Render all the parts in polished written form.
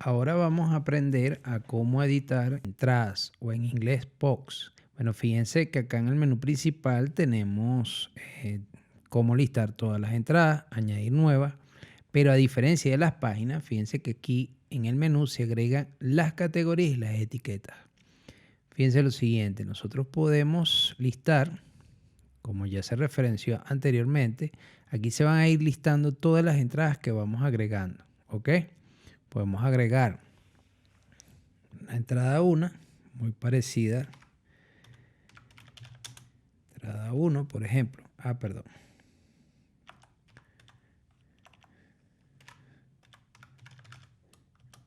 Ahora vamos a aprender a cómo editar entradas o en inglés POCs. Bueno, fíjense que acá en el menú principal tenemos cómo listar todas las entradas, añadir nuevas, pero a diferencia de las páginas, fíjense que aquí en el menú se agregan las categorías y las etiquetas. Fíjense lo siguiente, nosotros podemos listar, como ya se referenció anteriormente, aquí se van a ir listando todas las entradas que vamos agregando, ¿ok? Podemos agregar la entrada 1, muy parecida. Entrada 1, por ejemplo. Perdón.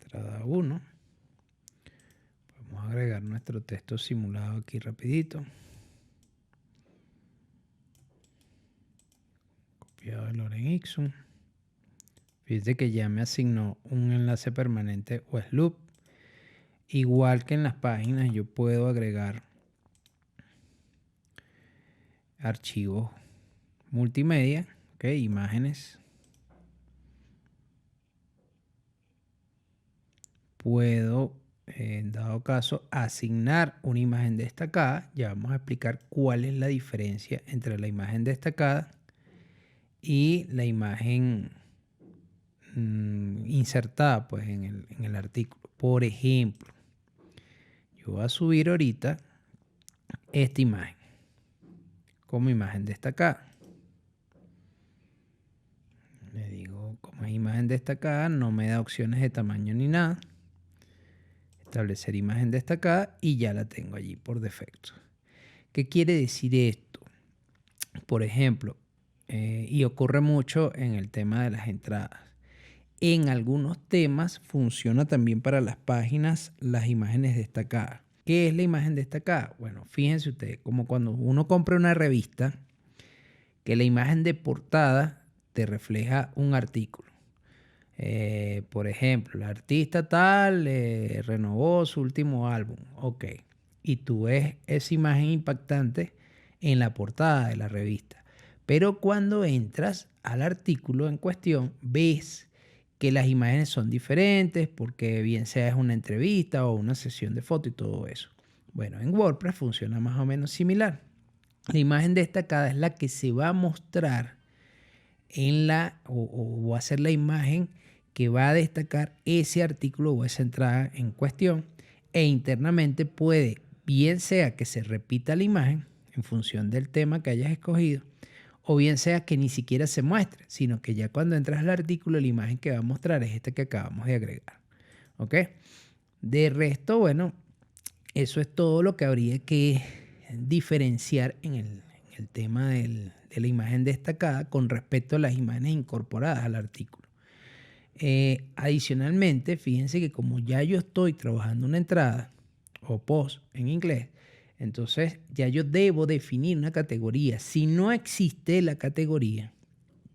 Entrada 1. Vamos a agregar nuestro texto simulado aquí rapidito. Copiado de Loren Ixum. Fíjense que ya me asignó un enlace permanente o loop. Igual que en las páginas, yo puedo agregar archivos multimedia, ¿okay? Imágenes. Puedo, en dado caso, asignar una imagen destacada. Ya vamos a explicar cuál es la diferencia entre la imagen destacada y la imagen insertada pues, en el artículo. Por ejemplo, yo voy a subir ahorita esta imagen como imagen destacada. Le digo como es imagen destacada, no me da opciones de tamaño ni nada. Establecer imagen destacada y ya la tengo allí por defecto. ¿Qué quiere decir esto? Por ejemplo, y ocurre mucho en el tema de las entradas. En algunos temas funciona también para las páginas las imágenes destacadas. ¿Qué es la imagen destacada? Bueno, fíjense ustedes, como cuando uno compra una revista, que la imagen de portada te refleja un artículo. Por ejemplo, el artista tal renovó su último álbum. Ok. Y tú ves esa imagen impactante en la portada de la revista. Pero cuando entras al artículo en cuestión, ves que las imágenes son diferentes porque bien sea es una entrevista o una sesión de foto y todo eso. Bueno, en WordPress funciona más o menos similar. La imagen destacada es la que se va a mostrar en o va a ser la imagen que va a destacar ese artículo o esa entrada en cuestión, e internamente puede, bien sea que se repita la imagen en función del tema que hayas escogido, o bien sea que ni siquiera se muestre, sino que ya cuando entras al artículo la imagen que va a mostrar es esta que acabamos de agregar. ¿Ok? De resto, bueno, eso es todo lo que habría que diferenciar en el tema de la imagen destacada con respecto a las imágenes incorporadas al artículo. Adicionalmente, fíjense que como ya yo estoy trabajando una entrada o post en inglés, entonces ya yo debo definir una categoría. Si no existe la categoría,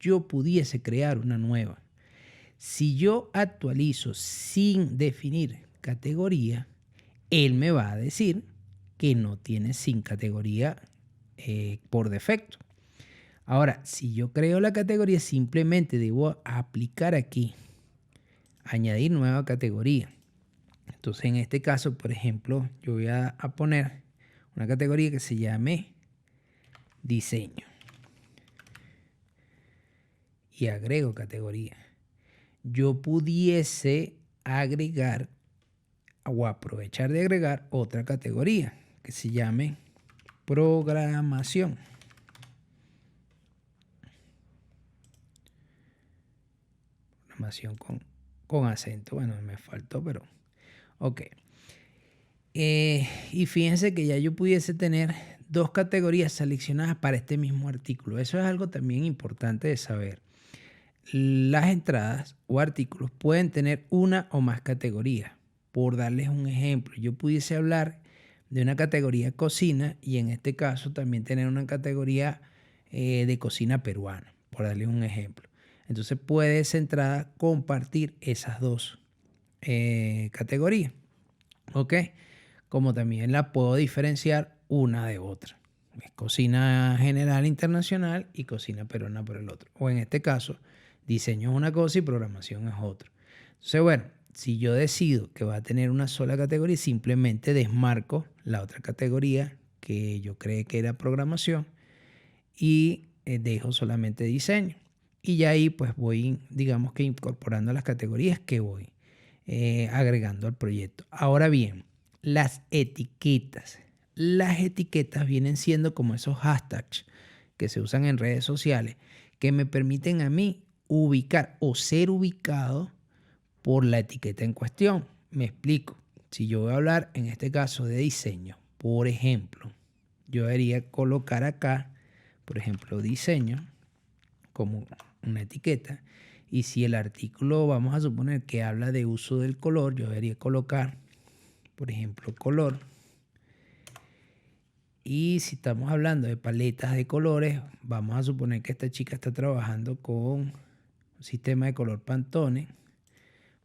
yo pudiese crear una nueva. Si yo actualizo sin definir categoría, él me va a decir que no tiene sin categoría por defecto. Ahora, si yo creo la categoría, simplemente debo aplicar aquí, añadir nueva categoría. Entonces, en este caso, por ejemplo, yo voy a poner una categoría que se llame diseño. Y agrego categoría. Yo pudiese agregar o aprovechar de agregar otra categoría que se llame programación. Programación con acento. Bueno, me faltó, pero ok. Y fíjense que ya yo pudiese tener dos categorías seleccionadas para este mismo artículo. Eso es algo también importante de saber. Las entradas o artículos pueden tener una o más categorías. Por darles un ejemplo, yo pudiese hablar de una categoría cocina y en este caso también tener una categoría de cocina peruana, por darles un ejemplo. Entonces puede esa entrada compartir esas dos categorías. ¿Ok? Como también la puedo diferenciar una de otra. Es cocina general internacional y cocina peruana por el otro. O en este caso, diseño es una cosa y programación es otra. Entonces, bueno, si yo decido que va a tener una sola categoría, simplemente desmarco la otra categoría que yo creé que era programación y dejo solamente diseño. Y ya ahí pues voy, digamos que incorporando las categorías que voy agregando al proyecto. Ahora bien, las etiquetas. Las etiquetas vienen siendo como esos hashtags que se usan en redes sociales que me permiten a mí ubicar o ser ubicado por la etiqueta en cuestión. Me explico. Si yo voy a hablar en este caso de diseño, por ejemplo, yo debería colocar acá, por ejemplo, diseño como una etiqueta. Y si el artículo, vamos a suponer que habla de uso del color, yo debería colocar, por ejemplo, color. Y si estamos hablando de paletas de colores, vamos a suponer que esta chica está trabajando con un sistema de color Pantone.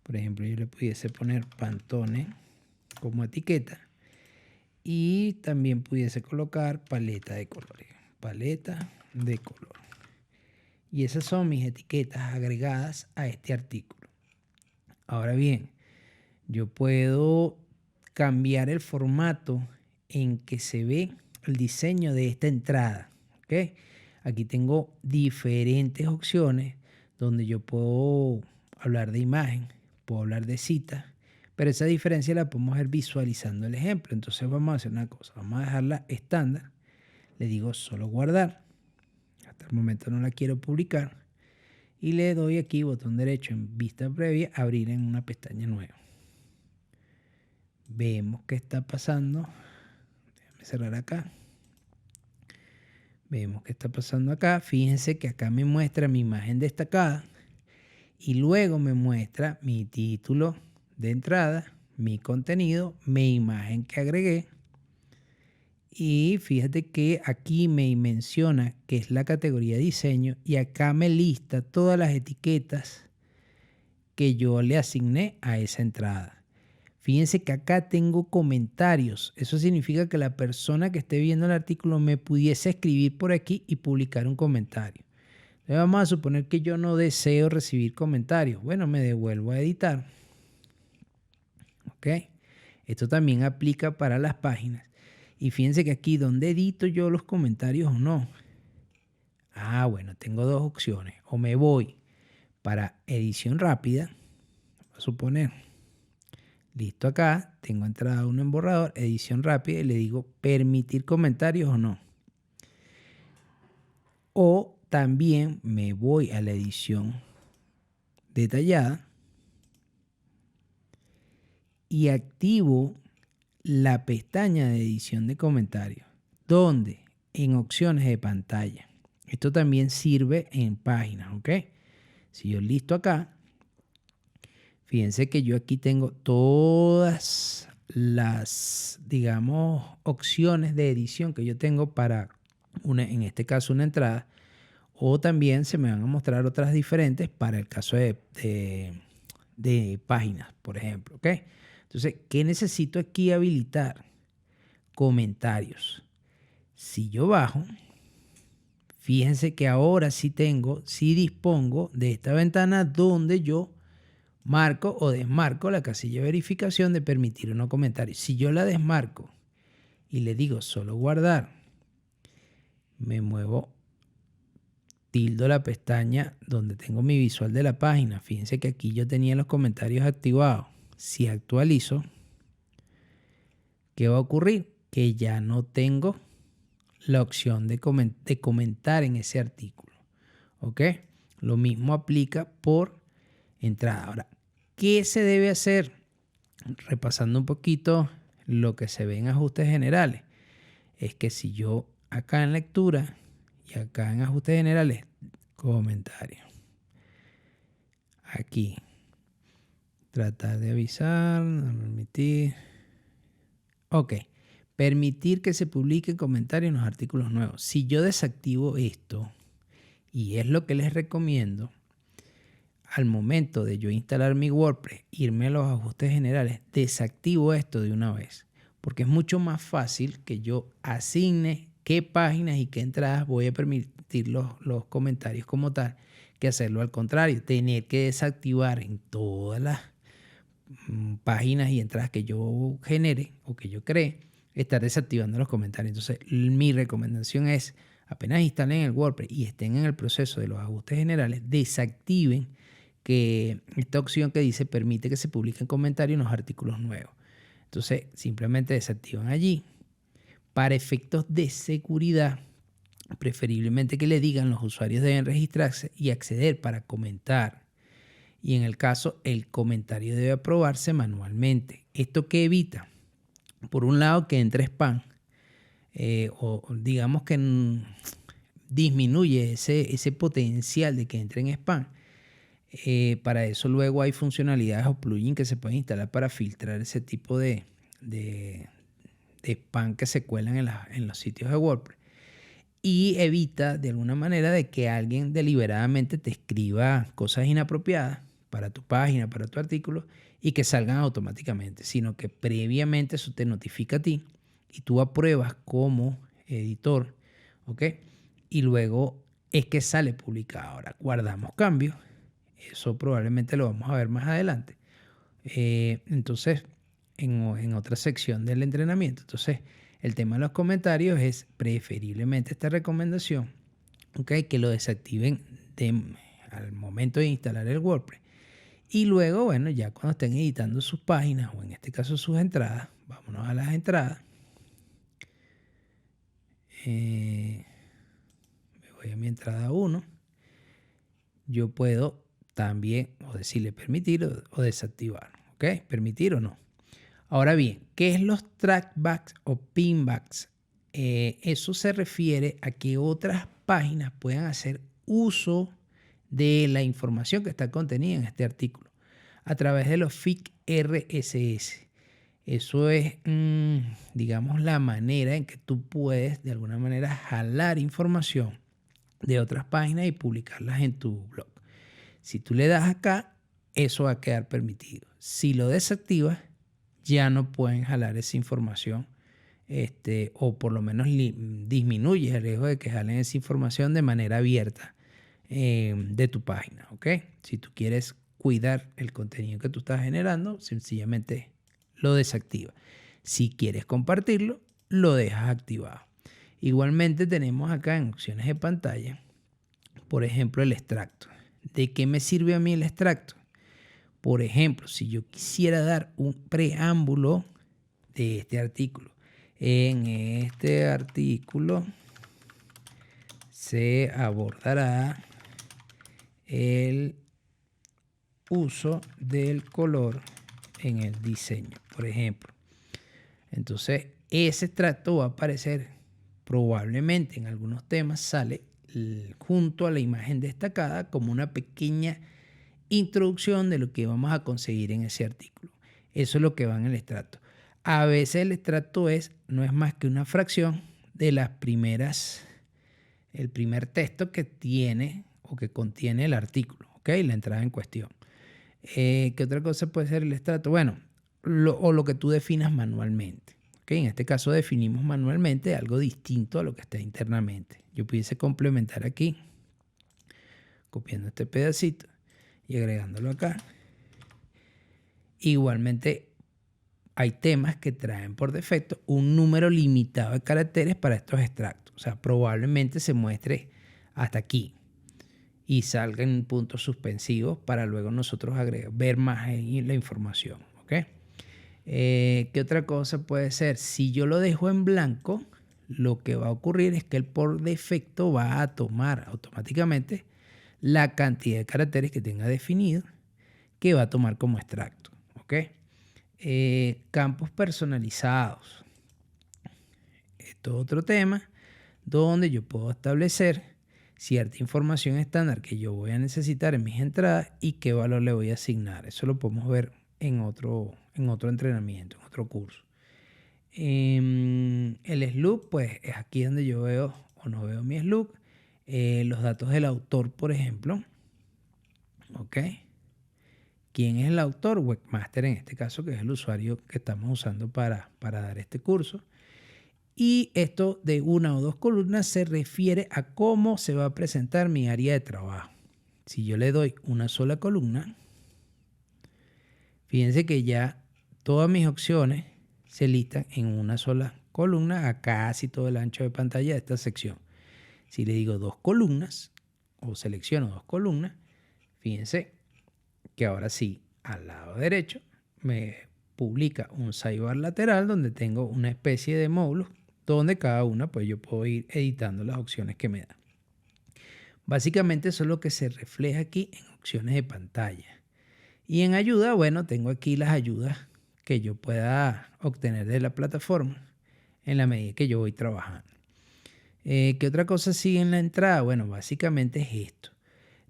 Por ejemplo, yo le pudiese poner Pantone como etiqueta. Y también pudiese colocar paleta de colores. Paleta de color. Y esas son mis etiquetas agregadas a este artículo. Ahora bien, yo puedo cambiar el formato en que se ve el diseño de esta entrada. ¿Okay? Aquí tengo diferentes opciones donde yo puedo hablar de imagen, puedo hablar de cita, pero esa diferencia la podemos ver visualizando el ejemplo. Entonces vamos a hacer una cosa, vamos a dejarla estándar. Le digo solo guardar. Hasta el momento no la quiero publicar. Y le doy aquí botón derecho en vista previa, abrir en una pestaña nueva. Vemos qué está pasando. Déjame cerrar acá. Vemos qué está pasando acá. Fíjense que acá me muestra mi imagen destacada. Y luego me muestra mi título de entrada, mi contenido, mi imagen que agregué. Y fíjate que aquí me menciona que es la categoría diseño y acá me lista todas las etiquetas que yo le asigné a esa entrada. Fíjense que acá tengo comentarios. Eso significa que la persona que esté viendo el artículo me pudiese escribir por aquí y publicar un comentario. Le vamos a suponer que yo no deseo recibir comentarios. Bueno, me devuelvo a editar. ¿Ok? Esto también aplica para las páginas. Y fíjense que aquí donde edito yo los comentarios o no. Ah, bueno, tengo dos opciones. O me voy para edición rápida. Vamos a suponer. Listo acá. Tengo entrada 1 en borrador. Edición rápida. Y le digo permitir comentarios o no. O también me voy a la edición detallada. Y activo la pestaña de edición de comentarios, donde en opciones de pantalla. Esto también sirve en páginas, ¿ok? Si yo listo acá, fíjense que yo aquí tengo todas las, digamos, opciones de edición que yo tengo para, en este caso, una entrada. O también se me van a mostrar otras diferentes para el caso de páginas, por ejemplo, ¿ok? Entonces, ¿qué necesito aquí habilitar? Comentarios. Si yo bajo, fíjense que ahora sí dispongo de esta ventana donde yo marco o desmarco la casilla de verificación de permitir o no comentarios. Si yo la desmarco y le digo solo guardar, me muevo, tildo la pestaña donde tengo mi visual de la página. Fíjense que aquí yo tenía los comentarios activados. Si actualizo, ¿qué va a ocurrir? Que ya no tengo la opción de comentar en ese artículo. ¿Ok? Lo mismo aplica por entrada. Ahora, ¿qué se debe hacer? Repasando un poquito lo que se ve en ajustes generales. Es que si yo acá en lectura y acá en ajustes generales, comentarios. Aquí. Tratar de avisar, no permitir. Ok. Permitir que se publiquen comentarios en los artículos nuevos. Si yo desactivo esto, y es lo que les recomiendo, al momento de yo instalar mi WordPress, irme a los ajustes generales, desactivo esto de una vez. Porque es mucho más fácil que yo asigne qué páginas y qué entradas voy a permitir los comentarios como tal, que hacerlo al contrario, tener que desactivar en todas las páginas y entradas que yo genere o que yo cree, estar desactivando los comentarios. Entonces, mi recomendación es, apenas instalen el WordPress y estén en el proceso de los ajustes generales, desactiven que esta opción que dice permite que se publiquen comentarios en los artículos nuevos. Entonces, simplemente desactivan allí. Para efectos de seguridad, preferiblemente que le digan los usuarios deben registrarse y acceder para comentar. Y en el caso, el comentario debe aprobarse manualmente. ¿Esto qué evita? Por un lado, que entre spam, o digamos que disminuye ese potencial de que entre en spam. Para eso luego hay funcionalidades o plugins que se pueden instalar para filtrar ese tipo de spam que se cuelan en los sitios de WordPress. Y evita de alguna manera de que alguien deliberadamente te escriba cosas inapropiadas para tu página, para tu artículo, y que salgan automáticamente, sino que previamente eso te notifica a ti y tú apruebas como editor, ¿ok? Y luego es que sale publicado. Ahora guardamos cambios, eso probablemente lo vamos a ver más adelante. Entonces, en otra sección del entrenamiento. Entonces, el tema de los comentarios es preferiblemente esta recomendación, ¿ok? Que lo desactiven al momento de instalar el WordPress. Y luego, bueno, ya cuando estén editando sus páginas o en este caso sus entradas, vámonos a las entradas. Me voy a mi entrada 1. Yo puedo también o decirle permitir o desactivar, ¿ok? Permitir o no. Ahora bien, ¿qué es los trackbacks o pinbacks? Eso se refiere a que otras páginas puedan hacer uso de la información que está contenida en este artículo a través de los feed RSS. Eso es, digamos, la manera en que tú puedes de alguna manera jalar información de otras páginas y publicarlas en tu blog. Si tú le das acá, eso va a quedar permitido. Si lo desactivas, ya no pueden jalar esa información, o por lo menos disminuye el riesgo de que jalen esa información de manera abierta de tu página, ¿ok? Si tú quieres cuidar el contenido que tú estás generando, sencillamente lo desactiva. Si quieres compartirlo, lo dejas activado. Igualmente tenemos acá en opciones de pantalla, por ejemplo, el extracto. ¿De qué me sirve a mí el extracto? Por ejemplo, si yo quisiera dar un preámbulo de este artículo. En este artículo se abordará el uso del color en el diseño, por ejemplo. Entonces, ese extracto va a aparecer probablemente en algunos temas, sale junto a la imagen destacada como una pequeña introducción de lo que vamos a conseguir en ese artículo. Eso es lo que va en el extracto. A veces el extracto no es más que una fracción de las primeras, el primer texto que tiene o que contiene el artículo, ¿ok? La entrada en cuestión. ¿Qué otra cosa puede ser el extracto? Bueno, lo que tú definas manualmente. ¿Okay? En este caso definimos manualmente algo distinto a lo que está internamente. Yo pudiese complementar aquí, copiando este pedacito y agregándolo acá. Igualmente hay temas que traen por defecto un número limitado de caracteres para estos extractos. O sea, probablemente se muestre hasta aquí y salga en puntos suspensivos para luego nosotros ver más en la información. ¿Okay? ¿Qué otra cosa puede ser? Si yo lo dejo en blanco, lo que va a ocurrir es que él por defecto va a tomar automáticamente la cantidad de caracteres que tenga definido, que va a tomar como extracto. ¿Ok? Campos personalizados. Esto es otro tema donde yo puedo establecer cierta información estándar que yo voy a necesitar en mis entradas y qué valor le voy a asignar. Eso lo podemos ver en otro entrenamiento, en otro curso. El slug, pues es aquí donde yo veo o no veo mi slug. Los datos del autor, por ejemplo. ¿Ok? ¿Quién es el autor? Webmaster en este caso, que es el usuario que estamos usando para dar este curso. Y esto de una o dos columnas se refiere a cómo se va a presentar mi área de trabajo. Si yo le doy una sola columna, Fíjense que ya todas mis opciones se listan en una sola columna a casi todo el ancho de pantalla de esta sección. Si le digo 2 columnas o selecciono 2 columnas, fíjense que ahora sí, al lado derecho me publica un sidebar lateral donde tengo una especie de módulos donde cada una pues yo puedo ir editando las opciones que me da. Básicamente eso es lo que se refleja aquí en opciones de pantalla. Y en ayuda, bueno, tengo aquí las ayudas que yo pueda obtener de la plataforma en la medida que yo voy trabajando. ¿Qué otra cosa sigue en la entrada? Bueno, básicamente es esto.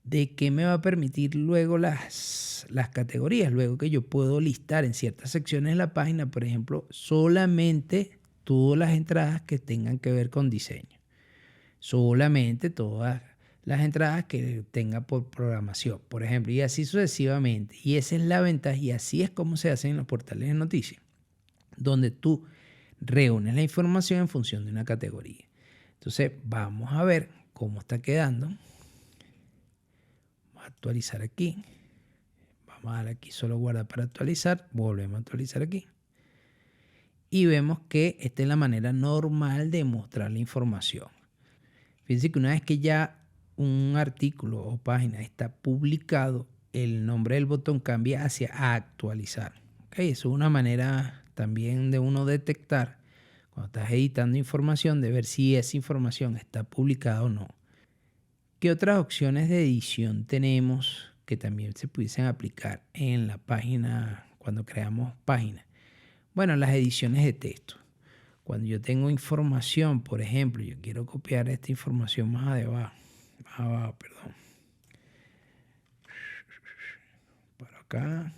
¿De qué me va a permitir luego las categorías? Luego que yo puedo listar en ciertas secciones de la página, por ejemplo, solamente todas las entradas que tengan que ver con diseño. Solamente todas las entradas que tenga por programación, por ejemplo, y así sucesivamente. Y esa es la ventaja y así es como se hace en los portales de noticias, donde tú reúnes la información en función de una categoría. Entonces, vamos a ver cómo está quedando. Vamos a actualizar aquí. Vamos a dar aquí solo guardar para actualizar. Volvemos a actualizar aquí. Y vemos que esta es la manera normal de mostrar la información. Fíjense que una vez que ya un artículo o página está publicado, el nombre del botón cambia hacia actualizar. ¿Okay? Eso es una manera también de uno detectar cuando estás editando información, de ver si esa información está publicada o no. ¿Qué otras opciones de edición tenemos que también se pudiesen aplicar en la página cuando creamos páginas? Bueno, las ediciones de texto. Cuando yo tengo información, por ejemplo, yo quiero copiar esta información más abajo, perdón. Para acá.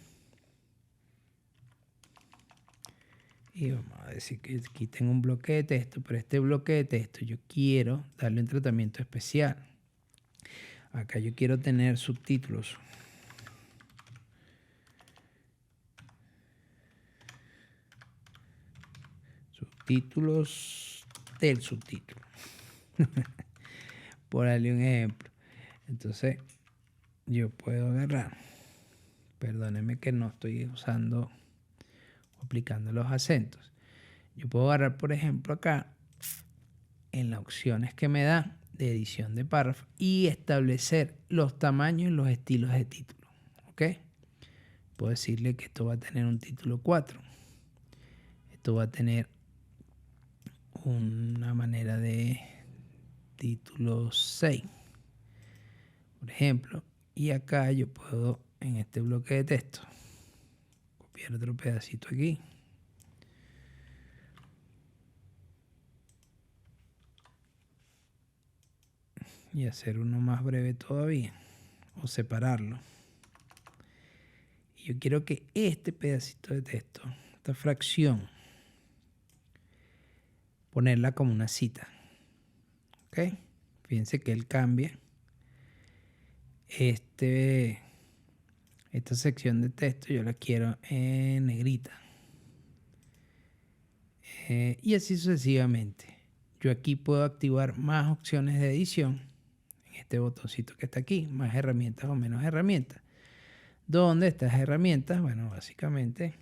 Y vamos a decir que aquí tengo un bloque de texto, pero este bloque de texto yo quiero darle un tratamiento especial. Acá yo quiero tener subtítulos. Subtítulos del subtítulo. Por darle un ejemplo. Entonces, yo puedo agarrar. Perdónenme que no estoy usando o aplicando los acentos. Yo puedo agarrar, por ejemplo, acá en las opciones que me da de edición de párrafo y establecer los tamaños y los estilos de título. ¿Ok? Puedo decirle que esto va a tener un título 4. Esto va a tener una manera de título 6. Por ejemplo, y acá yo puedo en este bloque de texto copiar otro pedacito aquí. Y hacer uno más breve todavía. O separarlo. Y yo quiero que este pedacito de texto, esta fracción, ponerla como una cita. ¿Ok? Fíjense que él cambia esta sección de texto, yo la quiero en negrita. Y así sucesivamente. Yo aquí puedo activar más opciones de edición. En este botoncito que está aquí, más herramientas o menos herramientas. Donde estas herramientas, bueno, básicamente,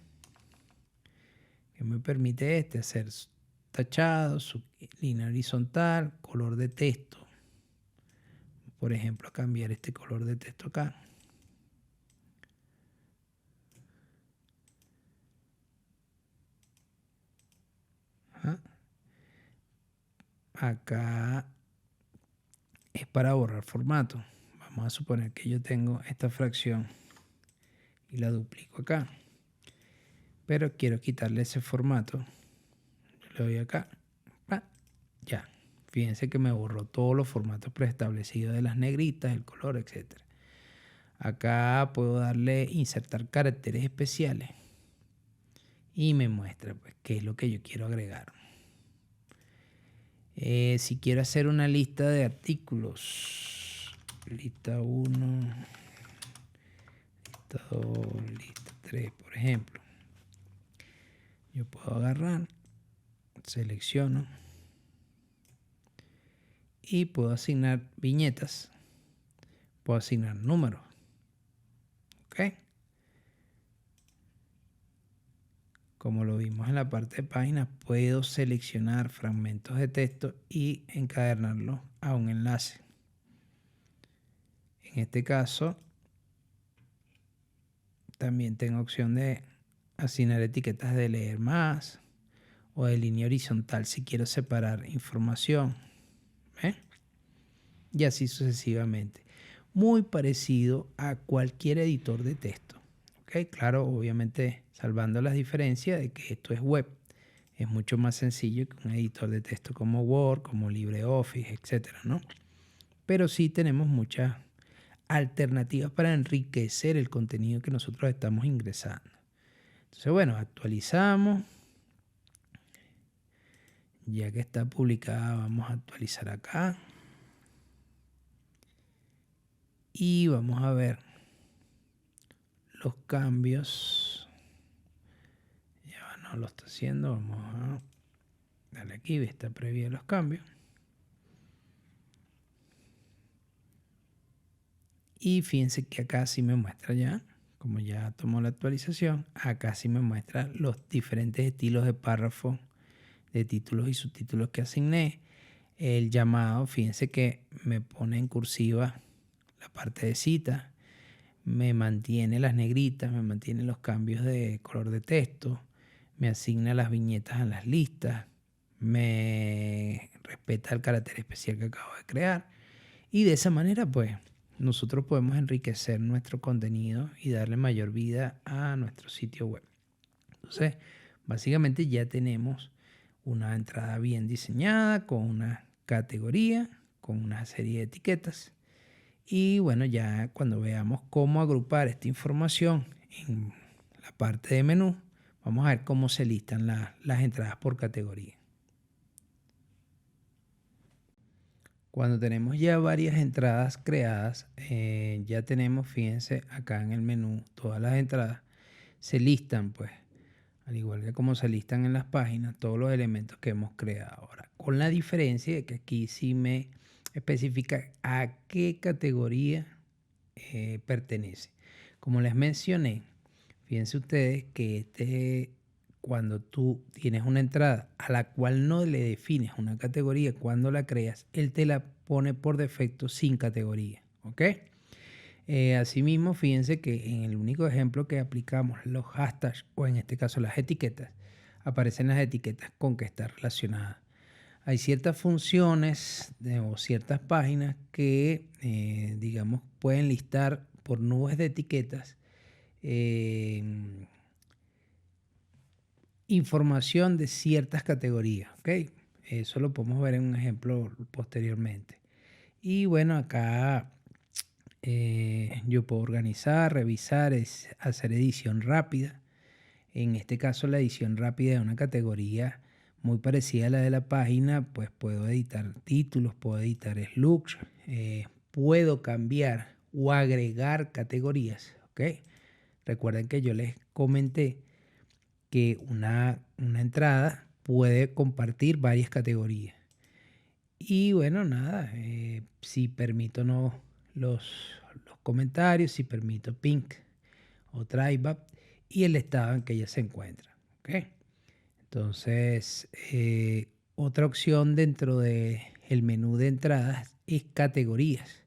que me permite hacer tachado, línea horizontal, color de texto. Por ejemplo, cambiar este color de texto acá. Ajá. Acá es para borrar formato. Vamos a suponer que yo tengo esta fracción y la duplico acá. Pero quiero quitarle ese formato. Yo le doy acá. Ya. Fíjense que me borró todos los formatos preestablecidos de las negritas, el color, etc. Acá puedo darle insertar caracteres especiales. Y me muestra pues, qué es lo que yo quiero agregar. Si quiero hacer una lista de artículos, lista 1, lista 2, lista 3, por ejemplo, yo puedo agarrar, selecciono y puedo asignar viñetas, puedo asignar números. ¿Ok? como lo vimos en la parte de páginas, puedo seleccionar fragmentos de texto y encadenarlos a un enlace. En este caso, también tengo opción de asignar etiquetas de leer más o de línea horizontal si quiero separar información. ¿Ve? Y así sucesivamente. Muy parecido a cualquier editor de texto. ¿Ok? Claro, obviamente salvando las diferencias de que esto es web. Es mucho más sencillo que un editor de texto como Word, como LibreOffice, etcétera, ¿no? Pero sí tenemos muchas alternativas para enriquecer el contenido que nosotros estamos ingresando. Entonces, bueno, actualizamos. Ya que está publicada, vamos a actualizar acá. Y vamos a ver los cambios. Ya no lo está haciendo. Vamos a darle aquí, vista previa de los cambios. Y fíjense que acá sí me muestra ya, como ya tomó la actualización, acá sí me muestra los diferentes estilos de párrafo, de títulos y subtítulos que asigné. El llamado, fíjense que me pone en cursiva la parte de cita, me mantiene las negritas, me mantiene los cambios de color de texto, me asigna las viñetas a las listas, me respeta el carácter especial que acabo de crear y de esa manera pues nosotros podemos enriquecer nuestro contenido y darle mayor vida a nuestro sitio web. Entonces, básicamente ya tenemos una entrada bien diseñada con una categoría, con una serie de etiquetas. Y bueno, ya cuando veamos cómo agrupar esta información en la parte de menú, vamos a ver cómo se listan las entradas por categoría. Cuando tenemos ya varias entradas creadas, ya tenemos, fíjense, acá en el menú, todas las entradas se listan, pues, al igual que como se listan en las páginas, todos los elementos que hemos creado ahora. Con la diferencia de que aquí sí me especifica a qué categoría pertenece. Como les mencioné, fíjense ustedes que cuando tú tienes una entrada a la cual no le defines una categoría, cuando la creas, él te la pone por defecto sin categoría. ¿Ok? Asimismo, fíjense que en el único ejemplo que aplicamos los hashtags o en este caso las etiquetas, aparecen las etiquetas con que está relacionada. Hay ciertas funciones o ciertas páginas que, digamos, pueden listar por nubes de etiquetas información de ciertas categorías. ¿Ok? Eso lo podemos ver en un ejemplo posteriormente. Y bueno, acá yo puedo organizar, revisar, hacer edición rápida. En este caso, la edición rápida de una categoría muy parecida a la de la página, pues puedo editar títulos, puedo editar slugs, puedo cambiar o agregar categorías. ¿Ok? Recuerden que yo les comenté que una entrada puede compartir varias categorías. Y bueno, nada, si permito no los comentarios, si permito pink o try y el estado en que ella se encuentra. ¿Ok? Entonces, otra opción dentro del menú de entradas es categorías.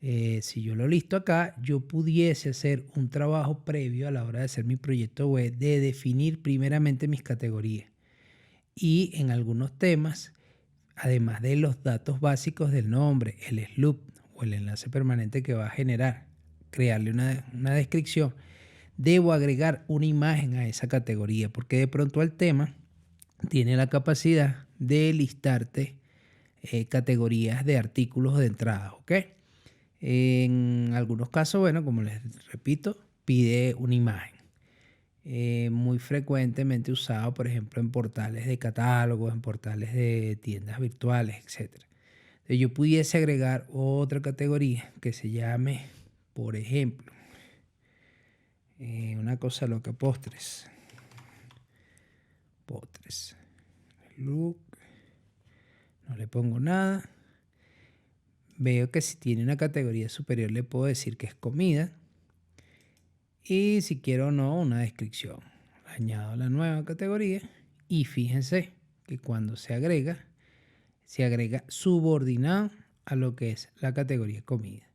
Si yo lo listo acá, yo pudiese hacer un trabajo previo a la hora de hacer mi proyecto web de definir primeramente mis categorías. Y en algunos temas, además de los datos básicos del nombre, el slug o el enlace permanente que va a generar, crearle una descripción, debo agregar una imagen a esa categoría, porque de pronto el tema tiene la capacidad de listarte categorías de artículos de entrada, ¿ok? En algunos casos, bueno, como les repito, pide una imagen. Muy frecuentemente usado, por ejemplo, en portales de catálogos, en portales de tiendas virtuales, etc. Entonces, yo pudiese agregar otra categoría que se llame, por ejemplo, una cosa loca, postres. Postres. Look. No le pongo nada. Veo que si tiene una categoría superior le puedo decir que es comida. Y si quiero o no, una descripción. añado la nueva categoría y fíjense que cuando se agrega subordinado a lo que es la categoría comida.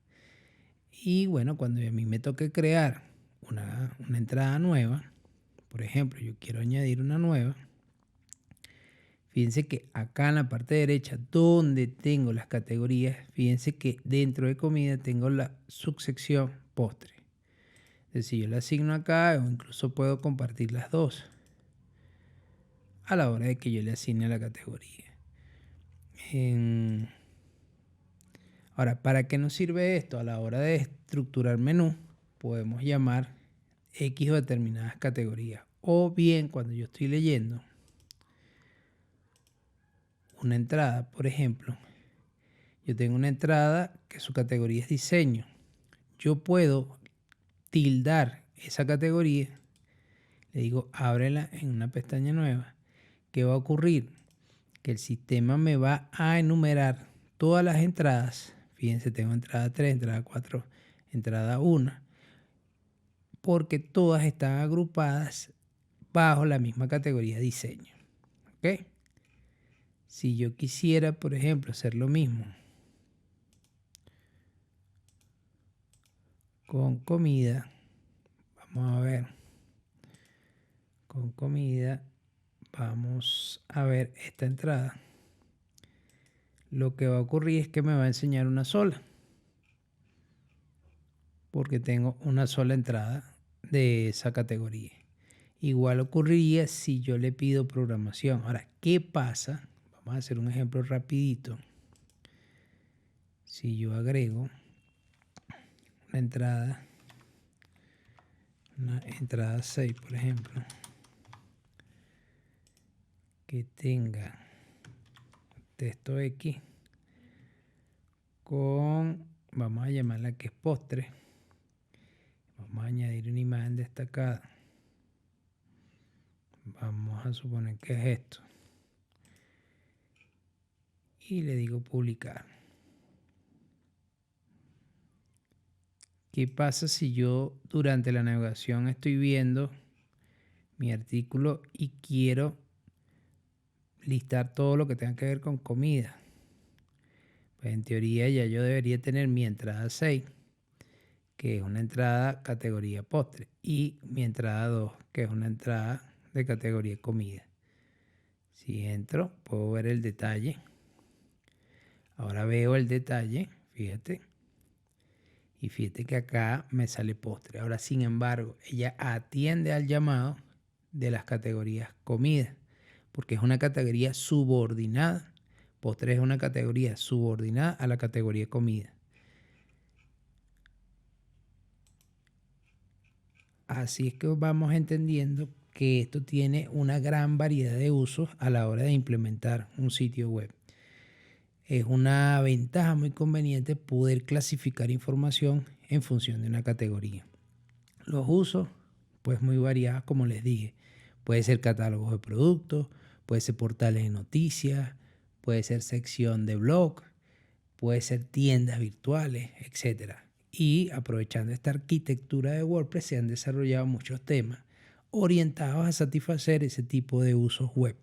Y bueno, cuando a mí me toque crear una entrada nueva, por ejemplo, yo quiero añadir una nueva, fíjense que acá en la parte derecha donde tengo las categorías, fíjense que dentro de comida tengo la subsección postre. Es decir, yo la asigno acá o incluso puedo compartir las dos a la hora de que yo le asigne la categoría. Ahora, ¿para qué nos sirve esto? A la hora de estructurar menú, podemos llamar X o determinadas categorías. O bien, cuando yo estoy leyendo una entrada, por ejemplo, yo tengo una entrada que su categoría es diseño. Yo puedo tildar esa categoría, le digo ábrela en una pestaña nueva. ¿Qué va a ocurrir? Que el sistema me va a enumerar todas las entradas. Fíjense, tengo entrada 3, entrada 4, entrada 1, porque todas están agrupadas bajo la misma categoría diseño. ¿Ok? Si yo quisiera, por ejemplo, hacer lo mismo con comida, vamos a ver, con comida, vamos a ver esta entrada. Lo que va a ocurrir es que me va a enseñar una sola, porque tengo una sola entrada de esa categoría. Igual ocurriría si yo le pido programación. Ahora, ¿qué pasa? Vamos a hacer un ejemplo rapidito. Si yo agrego una entrada 6, por ejemplo, que tenga texto X con, vamos a llamarla que es postre, vamos a añadir una imagen destacada, vamos a suponer que es esto, y le digo publicar. ¿Qué pasa si yo durante la navegación estoy viendo mi artículo y quiero listar todo lo que tenga que ver con comida? Pues en teoría ya yo debería tener mi entrada 6, que es una entrada categoría postre, y mi entrada 2, que es una entrada de categoría comida. Si entro, puedo ver el detalle. Ahora veo el detalle, fíjate. Y fíjate que acá me sale postre. Ahora, sin embargo, ella atiende al llamado de las categorías comida, porque es una categoría subordinada. Postre es una categoría subordinada a la categoría comida. Así es que vamos entendiendo que esto tiene una gran variedad de usos a la hora de implementar un sitio web. Es una ventaja muy conveniente poder clasificar información en función de una categoría. Los usos, pues muy variados, como les dije. Puede ser catálogos de productos, puede ser portales de noticias, puede ser sección de blog, puede ser tiendas virtuales, etc. Y aprovechando esta arquitectura de WordPress se han desarrollado muchos temas orientados a satisfacer ese tipo de usos web.